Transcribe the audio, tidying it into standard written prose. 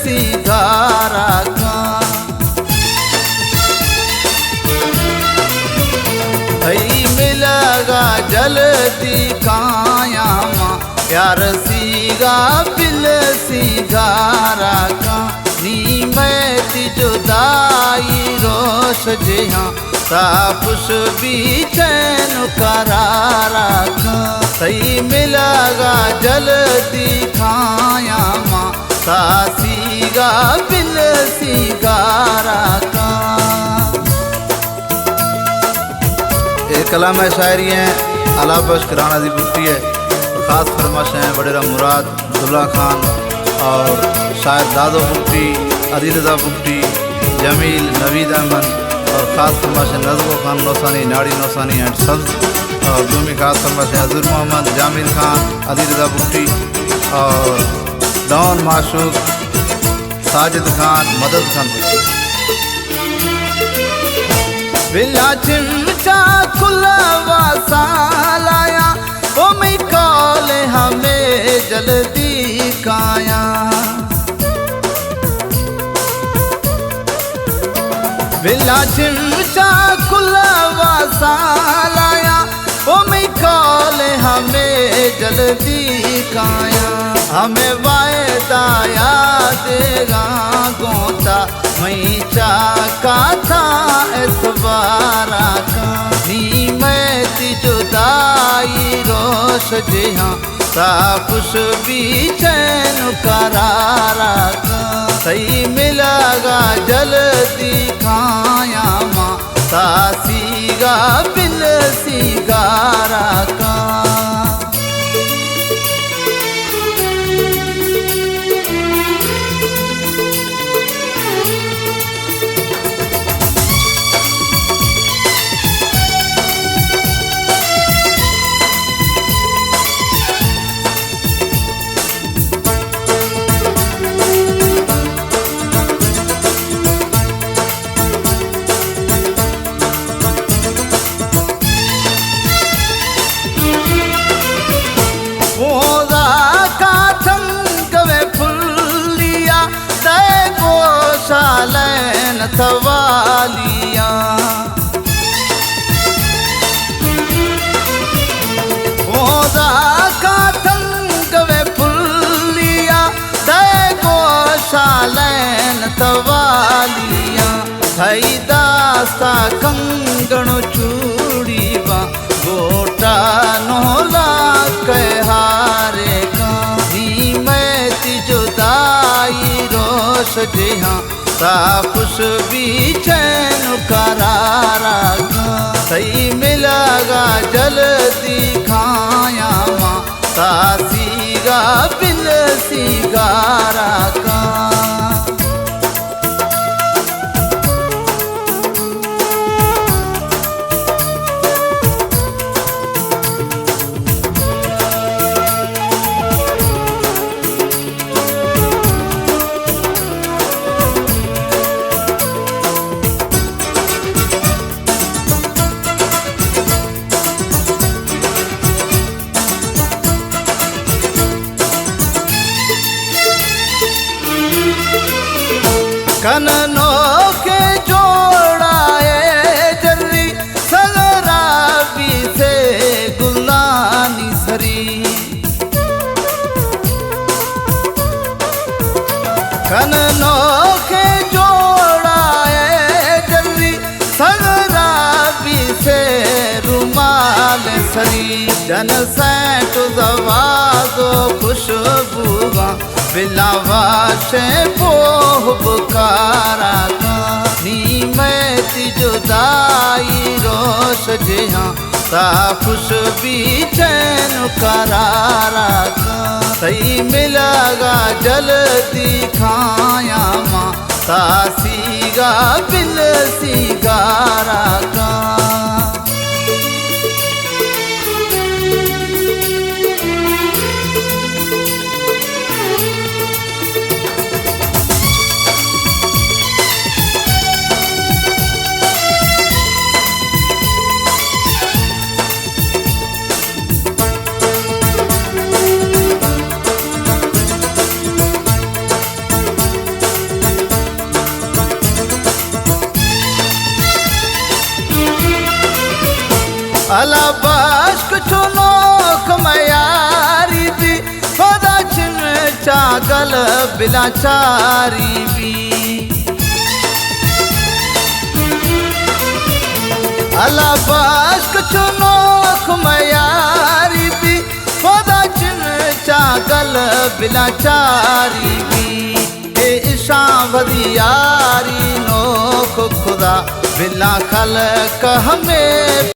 सिगारा का भई मिलगा जल्दी काया मां प्यार सीगा बिल सिगारा का नी मैं ती जुदाई रोश जिहा तापुश भी चैन करारा का सही मिलगा जल्दी खाया मां सासीगा बिल सिगारा का। एक कलाम है, शायरी है अलाबश कराना दी बुट्टी है। ख़ास फरमाश हैं वडेरा मुराद अब्दुल्ला खान और शायर दादो बुट्टी अदील रज़ा बुट्टी जमील नवीद अहमद और ख़ास फरमाश है नज़्म खान नौसानी नाड़ी नौसानी एंड सब्ज़ और दूसरी ख़ास फरमाश है अज़ुर मोहम्मद जामिर खान अदील रज़ा बुट्टी और डॉन माशूक साजिद खान मदद खान बिला चिमचा खुलवा सालाया ओ मैं कॉले हमें जल्दी काया बिला चिमचा खुलवा सालाया ओ मैं कॉले हमें जल्दी काया हमें वायदा यादेगा गोता मैं चाका था एतबारा का नी मैं ती जुदाई रोश जिहा तापुश भी चैन करारा का सही मिलगा जल्दी खाया मां सासीगा बिल सिगारा का। शालन थवालिया ओदा का तंग वे फुलिया दे गो शालन थवालिया थई दासा कंगण चूड़ी बा गोटा नोला कहारे का ही मैं ती जुदाई रोश जिहा तापुश भी चैन करारा का सही मिलगा जल्दी खाया मां सासीगा बिल सिगारा का। कननों के जोड़ाए जर्री सगराबी से गुलानी सरी कननों के जोड़ाए जर्री सगराबी से रुमाल सरी जन सैट जवाजो खुशबुआ बिलावा से पोह बुकारा का नी मैं ती जुदाई रोश जिहा तापुश भी चैन करारा का सही मिलगा जल्दी खाया मां सासीगा बिल सिगारा का। अला बश्क चुनोक मयारी भी खुदा चिम चागल बिलाचारी भी अला बश्क चुनोक मयारी भी खुदा चिम चागल बिलाचारी भी ए इशा वदियारी नोक खुदा बिला खल हमें